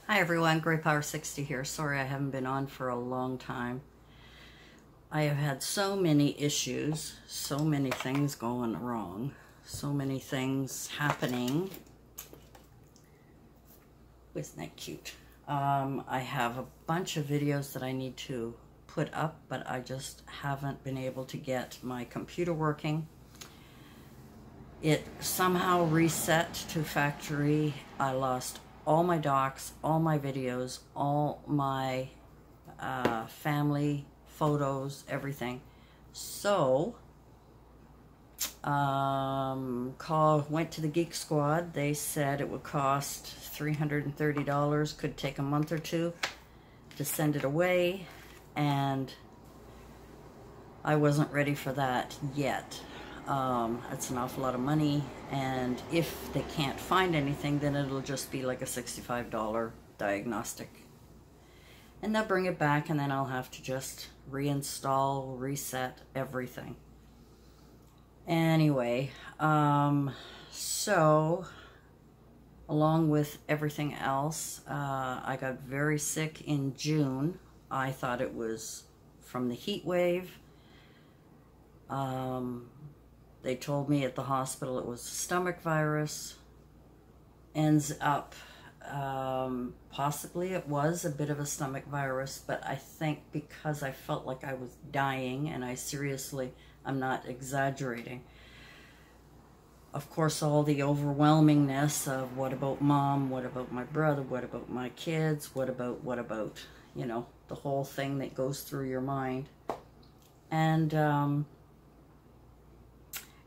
Hi everyone, Grey Power 60 here. Sorry I haven't been on for a long time. I have had so many issues, so many things going wrong, so many things happening. Isn't that cute? I have a bunch of videos that I need to put up, but I just haven't been able to get my computer working. It somehow reset to factory. I lost all my docs, all my videos, all my family photos, everything. So, went to the Geek Squad. They said it would cost $330, could take a month or two to send it away, and I wasn't ready for that yet. It's an awful lot of money, and if they can't find anything, then it'll just be like a $65 diagnostic. And they'll bring it back, and then I'll have to just reinstall, reset everything. Anyway, so along with everything else, I got very sick in June. I thought it was from the heat wave. They told me at the hospital it was a stomach virus. Ends up, possibly it was a bit of a stomach virus, but I think because I felt like I was dying, and I'm not exaggerating. Of course, all the overwhelmingness of what about mom, what about my brother, what about my kids, what about, you know, the whole thing that goes through your mind.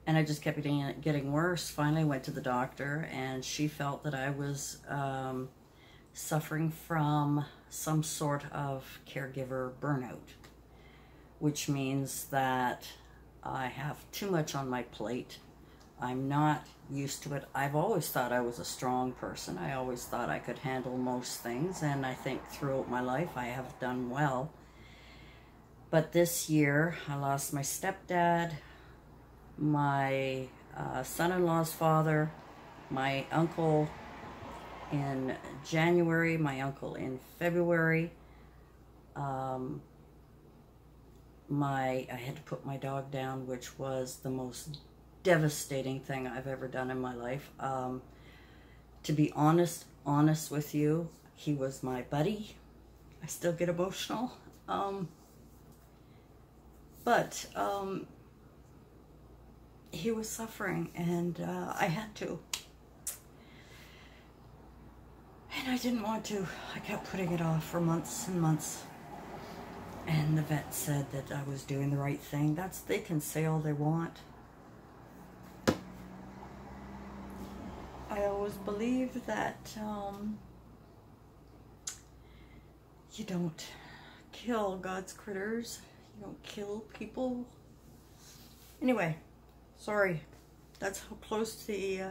And I just kept getting worse. Finally, I went to the doctor, and she felt that I was suffering from some sort of caregiver burnout, which means that I have too much on my plate. I'm not used to it. I've always thought I was a strong person. I always thought I could handle most things, and I think throughout my life I have done well. But this year, I lost my stepdad, my son-in-law's father, my uncle in January, my uncle in February. I had to put my dog down, which was the most devastating thing I've ever done in my life. To be honest with you, he was my buddy. I still get emotional. But he was suffering, and I had to. And I didn't want to. I kept putting it off for months and months. And the vet said that I was doing the right thing. They can say all they want. I always believed that you don't kill God's critters. You don't kill people. Anyway, sorry. That's how close to the...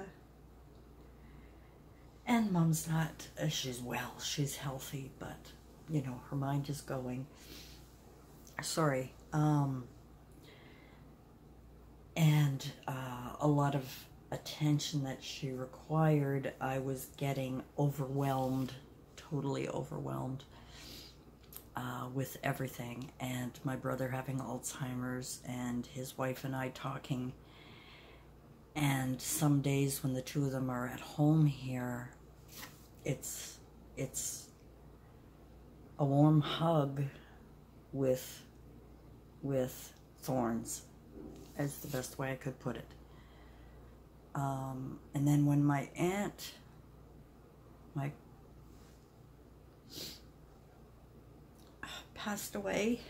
And Mom's not... she's well. She's healthy, but, you know, her mind is going. Sorry. And a lot of attention that she required, I was getting overwhelmed, totally overwhelmed with everything. And my brother having Alzheimer's, and his wife and I talking. And some days when the two of them are at home here, it's a warm hug with thorns, is the best way I could put it. And then when my aunt, passed away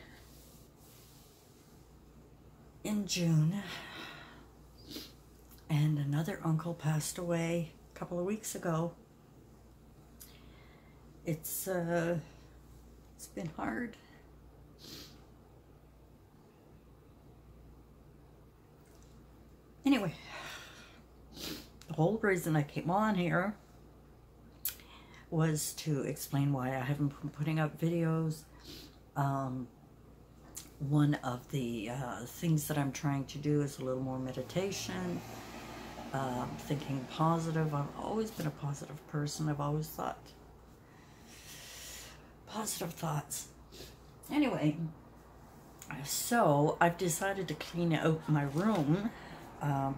in June, and another uncle passed away a couple of weeks ago, it's been hard. Anyway, the whole reason I came on here was to explain why I haven't been putting up videos. One of the things that I'm trying to do is a little more meditation, thinking positive. I've always been a positive person. I've always thought positive thoughts. Anyway, so I've decided to clean out my room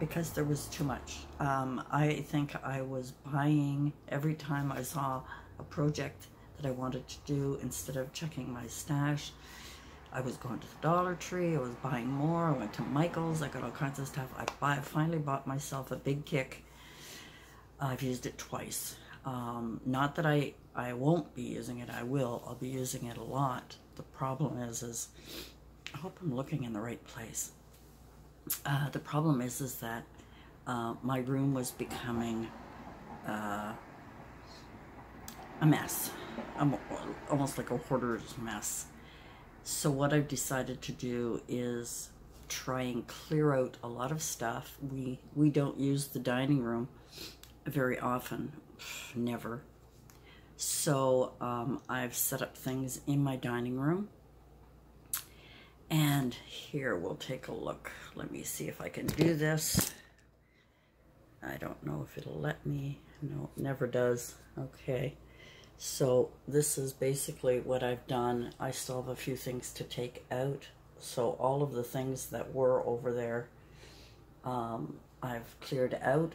because there was too much. I think I was buying every time I saw a project that I wanted to do. Instead of checking my stash, I was going to the Dollar Tree, I was buying more, I went to Michael's, I got all kinds of stuff. I finally bought myself a big Kik. I've used it twice. Not that I won't be using it, I will. I'll be using it a lot. The problem is I hope I'm looking in the right place. The problem is that my room was becoming a mess. Almost like a hoarder's mess. So what I've decided to do is try and clear out a lot of stuff. We don't use the dining room very often, never. So I've set up things in my dining room. And here, we'll take a look. Let me see if I can do this. I don't know if it'll let me. No, it never does. Okay. So this is basically what I've done. I still have a few things to take out. So all of the things that were over there, I've cleared out.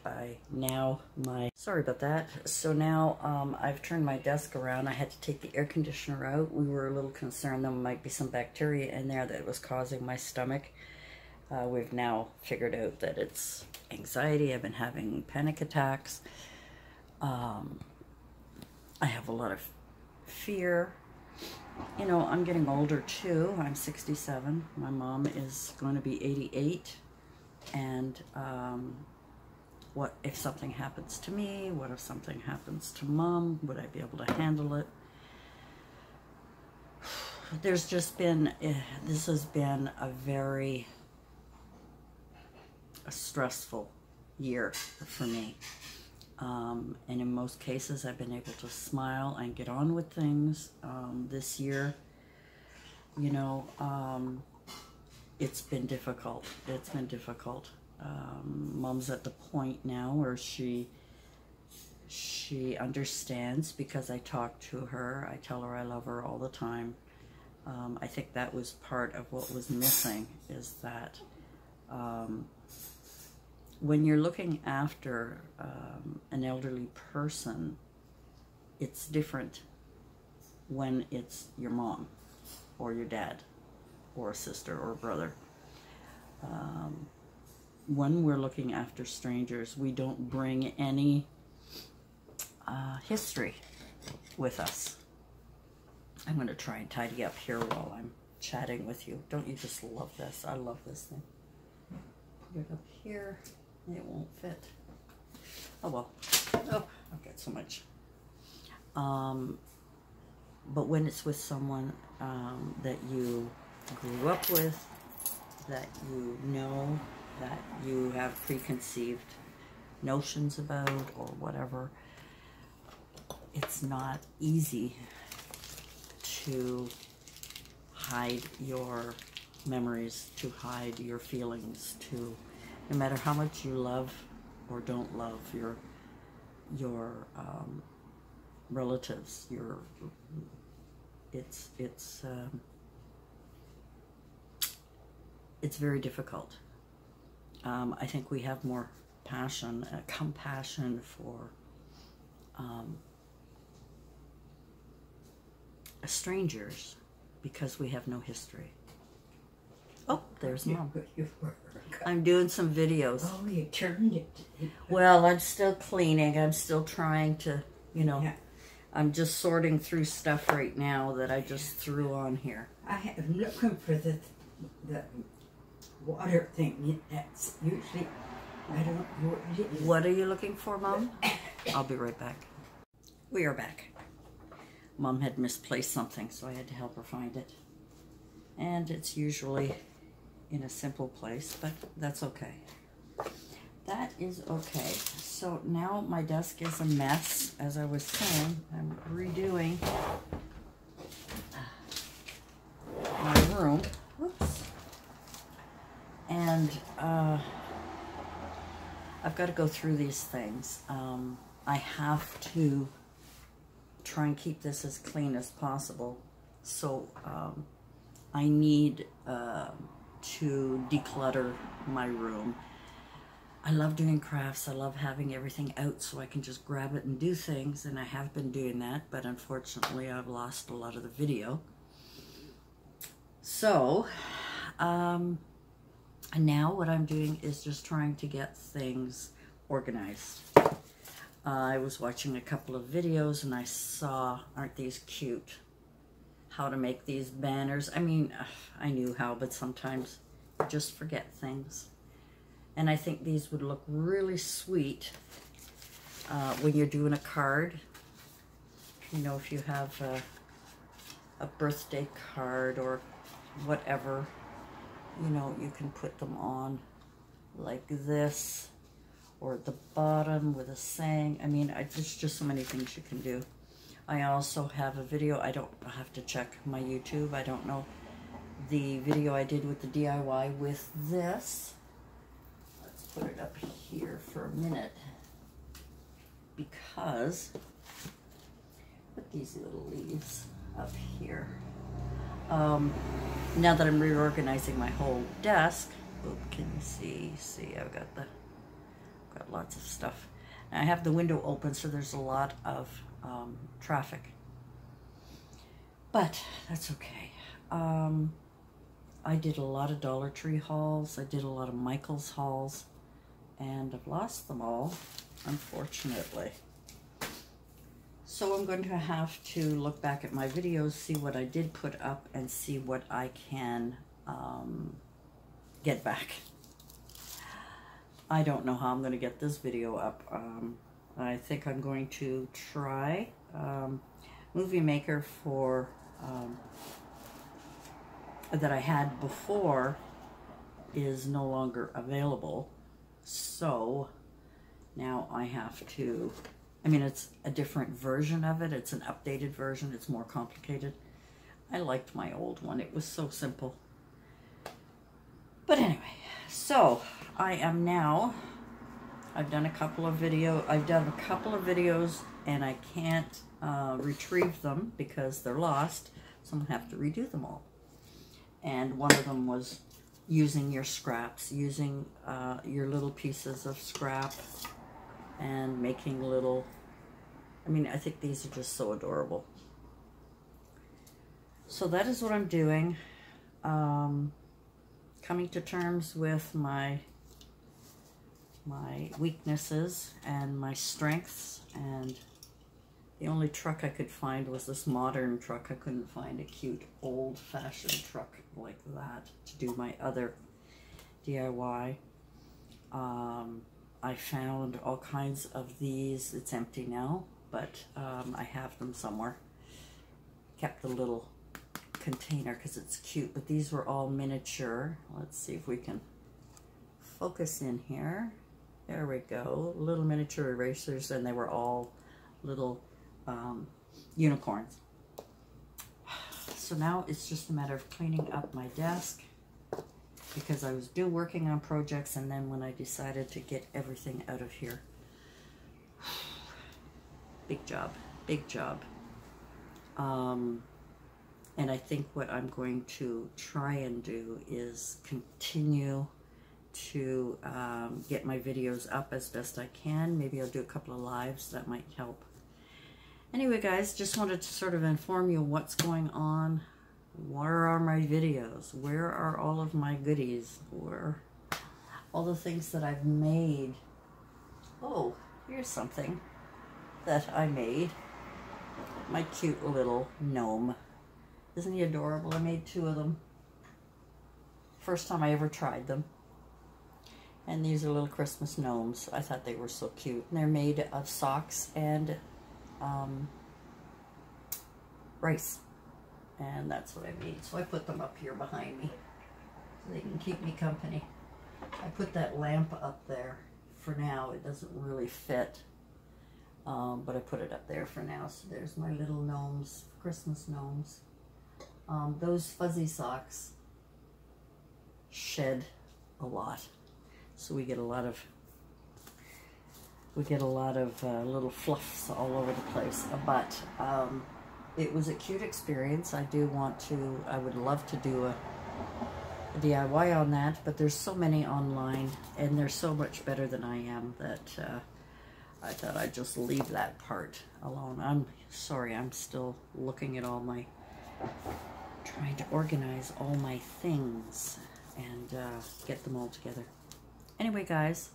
Sorry about that. So now I've turned my desk around. I had to take the air conditioner out. We were a little concerned there might be some bacteria in there that was causing my stomach. We've now figured out that it's anxiety. I've been having panic attacks. I have a lot of fear. You know, I'm getting older too. I'm 67. My mom is going to be 88. And what if something happens to me? What if something happens to Mom? Would I be able to handle it? There's just been, this has been a very stressful year for me. And in most cases, I've been able to smile and get on with things. This year, you know, it's been difficult. It's been difficult. Mom's at the point now where she understands because I talk to her. I tell her I love her all the time. I think that was part of what was missing, is that when you're looking after an elderly person, it's different when it's your mom or your dad or a sister or a brother. When we're looking after strangers, we don't bring any history with us. I'm going to try and tidy up here while I'm chatting with you. Don't you just love this? I love this thing. Put it up here. It won't fit. Oh well. Oh, I've got so much. But when it's with someone that you grew up with, that you know, that you have preconceived notions about or whatever, it's not easy to hide your memories, to hide your feelings, to, no matter how much you love or don't love your relatives, it's very difficult. I think we have more passion, compassion for strangers because we have no history. Oh, there's Mom. I'm doing some videos. Oh, you turned it. Well, I'm still cleaning. I'm still trying to, you know, Yeah. I'm just sorting through stuff right now that I just threw on here. I'm looking for the water thing. That's usually, I don't know what it is. What are you looking for, Mom? I'll be right back. We are back. Mom had misplaced something, so I had to help her find it. And it's usually in a simple place, but that's okay. That is okay. So now my desk is a mess. As I was saying, I'm redoing my room. Whoops. And I've got to go through these things. I have to try and keep this as clean as possible. So I need to declutter my room. I love doing crafts. I love having everything out so I can just grab it and do things, and I have been doing that, but unfortunately I've lost a lot of the video. So now what I'm doing is just trying to get things organized. I was watching a couple of videos and I saw, aren't these cute, how to make these banners. I mean, I knew how, but sometimes you just forget things. And I think these would look really sweet when you're doing a card. You know, if you have a birthday card or whatever, you know, you can put them on like this, or at the bottom with a saying. I mean, there's just so many things you can do. I also have a video. I have to check my YouTube. I don't know the video I did with the DIY with this. Let's put it up here for a minute, because put these little leaves up here. Now that I'm reorganizing my whole desk, oh, can you see? See, I've got lots of stuff. And I have the window open, so there's a lot of traffic. But that's okay. I did a lot of Dollar Tree hauls. I did a lot of Michael's hauls, and I've lost them all, unfortunately. So I'm going to have to look back at my videos, see what I did put up, and see what I can get back. I don't know how I'm going to get this video up. I think I'm going to try. Movie Maker for that I had before is no longer available, so now I have to, I mean, it's a different version of it. It's an updated version. It's more complicated. I liked my old one. It was so simple. But anyway, so I am now, I've done a couple of videos and I can't retrieve them because they're lost, so I'm gonna have to redo them all. And one of them was using your scraps, using your little pieces of scrap and making little, I mean, I think these are just so adorable. So that is what I'm doing. Coming to terms with my weaknesses and my strengths, and the only truck I could find was this modern truck. I couldn't find a cute old-fashioned truck like that to do my other DIY. I found all kinds of these. It's empty now, but I have them somewhere. Kept the little container because it's cute, but these were all miniature. Let's see if we can focus in here. There we go. Little miniature erasers, and they were all little unicorns. So now it's just a matter of cleaning up my desk, because I was working on projects, and then when I decided to get everything out of here, big job, big job. And I think what I'm going to try and do is continue to get my videos up as best I can. Maybe I'll do a couple of lives. That might help. Anyway, guys, just wanted to sort of inform you what's going on. Where are my videos? Where are all of my goodies? Where are all the things that I've made? Oh, here's something that I made. My cute little gnome. Isn't he adorable? I made 2 of them. First time I ever tried them. And these are little Christmas gnomes. I thought they were so cute. And they're made of socks and rice. And that's what I made. So I put them up here behind me so they can keep me company. I put that lamp up there for now. It doesn't really fit. But I put it up there for now. So there's my little gnomes, Christmas gnomes. Those fuzzy socks shed a lot. So we get a lot of we get a lot of little fluffs all over the place. But it was a cute experience. I would love to do a DIY on that, but there's so many online, and they're so much better than I am that I thought I'd just leave that part alone. I'm sorry, I'm still looking at trying to organize all my things and get them all together. Anyway, guys,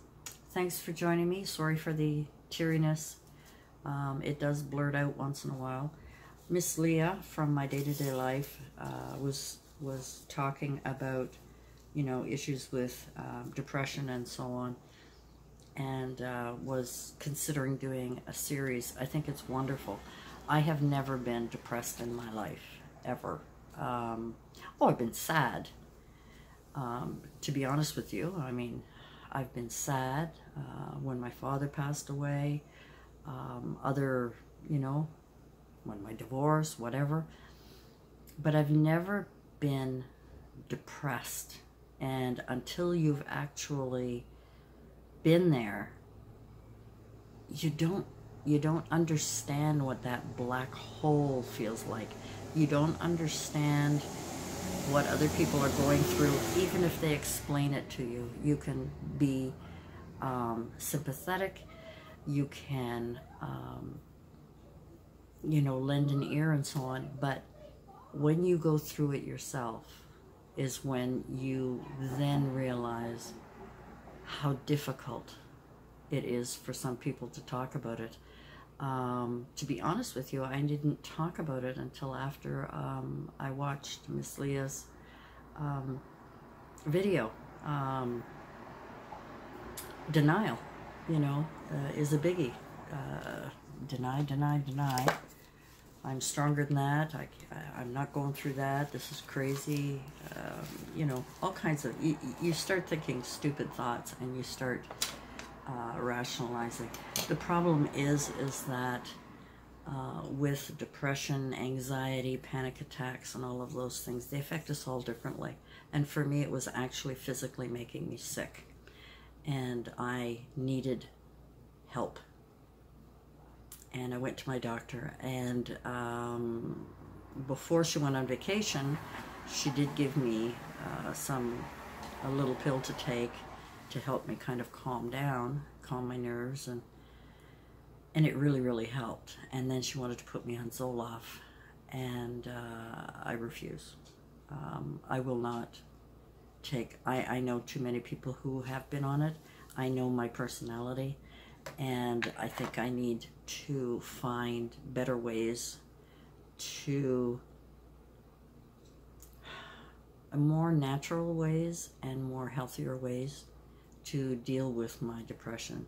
thanks for joining me. Sorry for the teariness. It does blurt out once in a while. Miss Leah from My Day-to-Day Life was talking about, you know, issues with depression and so on, and was considering doing a series. I think it's wonderful. I have never been depressed in my life, ever. I've been sad. To be honest with you, I mean, I've been sad when my father passed away, you know, when my divorce, whatever. But I've never been depressed. And until you've actually been there, you don't understand what that black hole feels like. You don't understand what other people are going through, even if they explain it to you. You can be sympathetic. You can, you know, lend an ear and so on. But when you go through it yourself is when you then realize how difficult it is for some people to talk about it. To be honest with you, I didn't talk about it until after I watched Miss Leah's video. Denial, you know, is a biggie. Deny, deny, deny. I'm stronger than that. I'm not going through that. This is crazy. You know, all kinds of... You start thinking stupid thoughts, and you start rationalizing. The problem is that with depression, anxiety, panic attacks, and all of those things, they affect us all differently. And for me, it was actually physically making me sick. And I needed help. And I went to my doctor, and before she went on vacation, she did give me a little pill to take to help me kind of calm my nerves, and it really, really helped. And then she wanted to put me on Zoloft, and I refuse. I will not take, I know too many people who have been on it. I know my personality, and I think I need to find better ways more natural ways and more healthier ways to deal with my depression.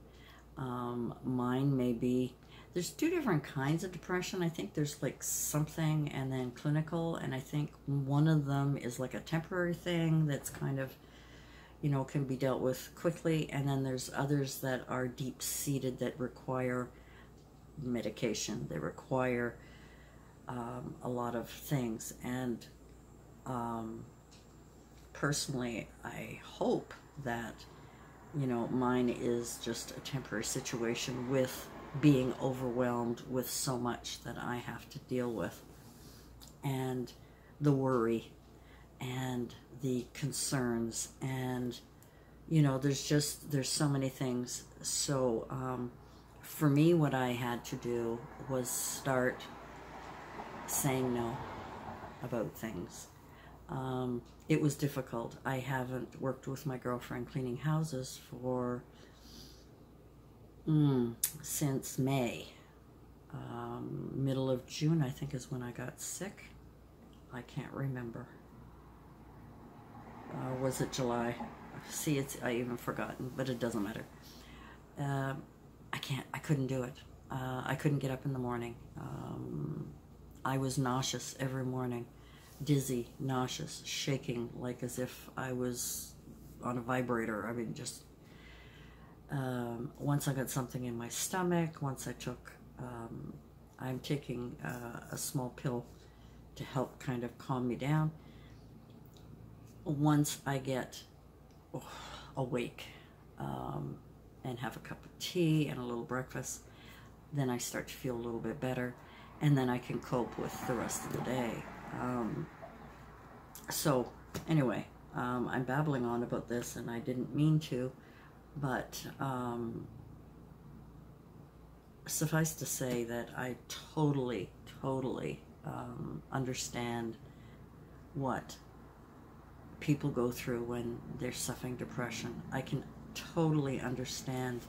Mine may be, there's two different kinds of depression. I think there's like something and then clinical, and I think one of them is like a temporary thing that's kind of, you know, can be dealt with quickly, and then there's others that are deep-seated that require medication. They require a lot of things, and personally, I hope that, you know, mine is just a temporary situation with being overwhelmed with so much that I have to deal with, and the worry and the concerns, and, you know, there's so many things. So for me, what I had to do was start saying no about things. It was difficult. I haven't worked with my girlfriend cleaning houses for since May. Middle of June, I think, is when I got sick. I can't remember. Was it July? See, I even forgotten, but it doesn't matter. I couldn't do it. I couldn't get up in the morning. I was nauseous every morning. Dizzy, nauseous, shaking, like as if I was on a vibrator. I mean, just, once I got something in my stomach, once I took, I'm taking a small pill to help kind of calm me down. Once I get awake, and have a cup of tea and a little breakfast, then I start to feel a little bit better, and then I can cope with the rest of the day. So anyway, I'm babbling on about this, and I didn't mean to, but suffice to say that I totally understand what people go through when they're suffering depression. I can totally understand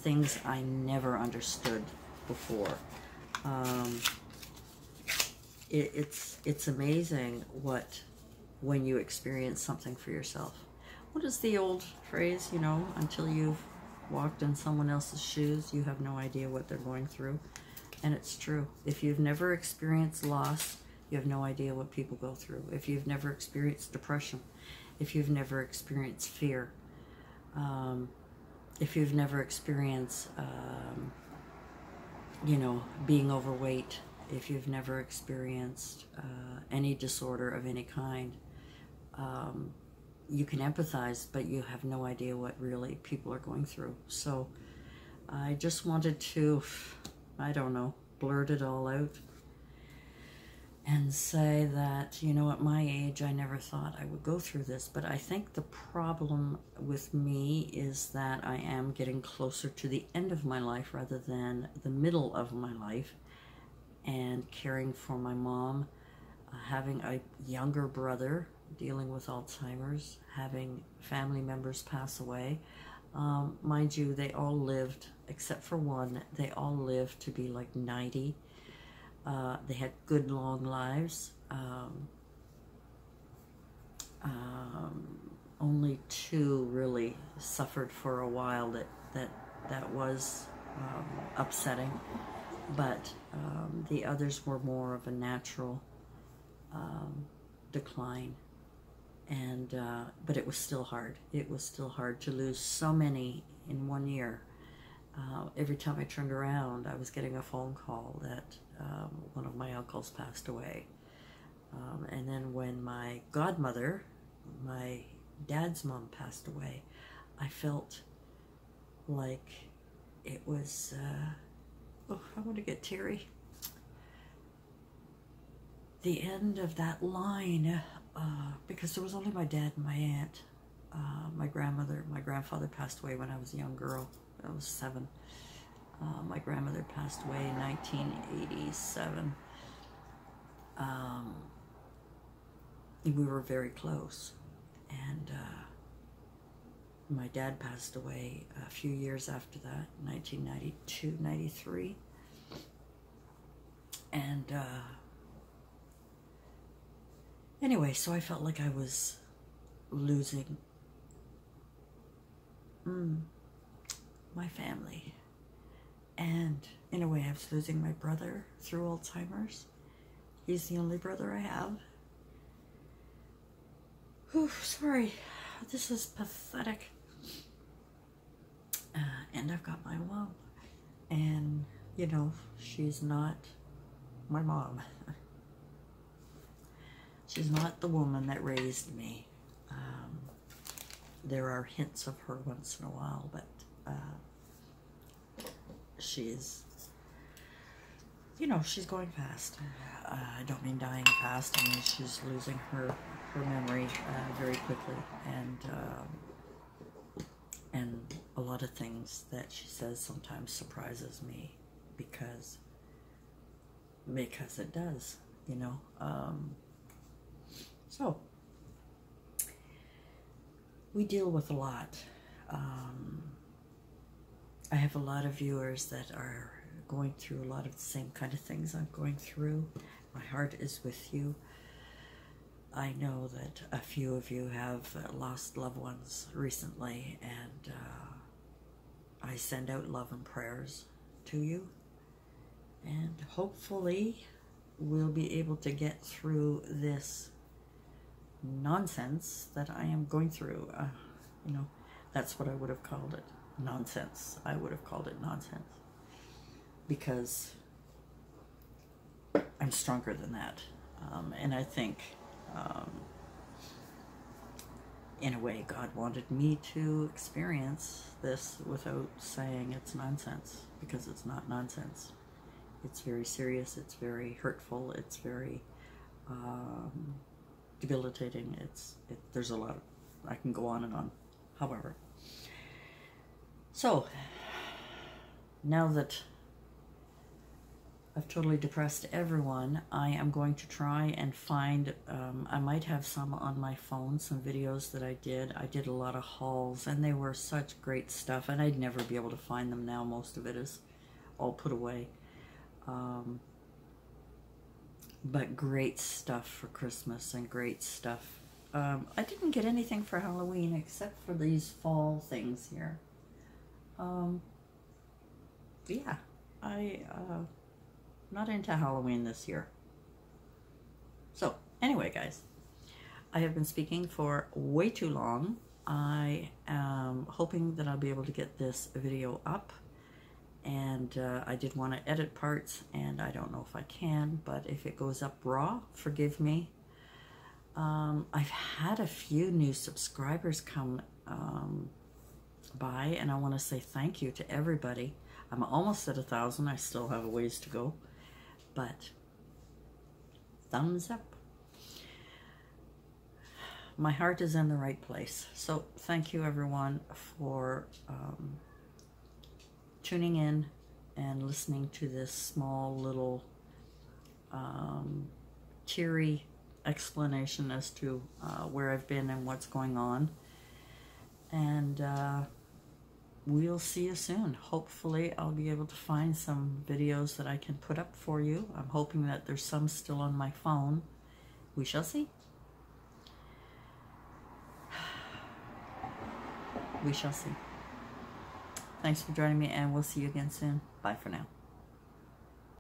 things I never understood before. It's amazing when you experience something for yourself. What is the old phrase, you know, until you've walked in someone else's shoes, you have no idea what they're going through. And it's true. If you've never experienced loss, you have no idea what people go through. If you've never experienced depression, if you've never experienced fear, if you've never experienced, you know, being overweight, if you've never experienced any disorder of any kind, you can empathize, but you have no idea what really people are going through. So I just wanted to, I don't know, blurt it all out and say that, you know, at my age, I never thought I would go through this. But I think the problem with me is that I am getting closer to the end of my life rather than the middle of my life, and caring for my mom, having a younger brother dealing with Alzheimer's, having family members pass away. Mind you, they all lived, except for one, they all lived to be like 90. They had good long lives. Only two really suffered for a while. That was upsetting, but the others were more of a natural decline. And but it was still hard. It was still hard to lose so many in 1 year. Every time I turned around, I was getting a phone call that one of my uncles passed away. And then when my godmother, my dad's mom, passed away, I felt like it was, oh, I want to get teary. The end of that line, because there was only my dad and my aunt. My grandfather passed away when I was a young girl. I was 7. My grandmother passed away in 1987. We were very close. And my dad passed away a few years after that, 1992, 93. And anyway, so I felt like I was losing my family. And in a way, I was losing my brother through Alzheimer's. He's the only brother I have. Whew, sorry, this is pathetic. And I've got my mom. And, you know, she's not my mom. She's not the woman that raised me. There are hints of her once in a while, but she's, you know, she's going fast. I don't mean dying fast. I mean, she's losing her memory very quickly, and a lot of things that she says sometimes surprises me because it does, you know. So we deal with a lot. I have a lot of viewers that are going through a lot of the same kind of things I'm going through. My heart is with you. I know that a few of you have lost loved ones recently, and I send out love and prayers to you. And hopefully we'll be able to get through this nonsense that I am going through. You know, that's what I would have called it. Nonsense. I would have called it nonsense. Because I'm stronger than that. And I think in a way, God wanted me to experience this without saying it's nonsense, because it's not nonsense. It's very serious, it's very hurtful, it's very debilitating. There's a lot of, I can go on and on. However, so now that I've totally depressed everyone, I am going to try and find, I might have some on my phone, some videos that I did. I did a lot of hauls, and they were such great stuff, and I'd never be able to find them now. Most of it is all put away. But great stuff for Christmas, and great stuff. I didn't get anything for Halloween except for these fall things here. Yeah, not into Halloween this year. So anyway, guys, I have been speaking for way too long. I am hoping that I'll be able to get this video up, and I did want to edit parts, and I don't know if I can, but if it goes up raw, forgive me. I've had a few new subscribers come by, and I want to say thank you to everybody. I'm almost at 1,000. I still have a ways to go, but thumbs up. My heart is in the right place. So thank you, everyone, for tuning in and listening to this small little teary explanation as to where I've been and what's going on. And we'll see you soon. Hopefully I'll be able to find some videos that I can put up for you. I'm hoping that there's some still on my phone. We shall see. We shall see. Thanks for joining me, and we'll see you again soon. Bye for now.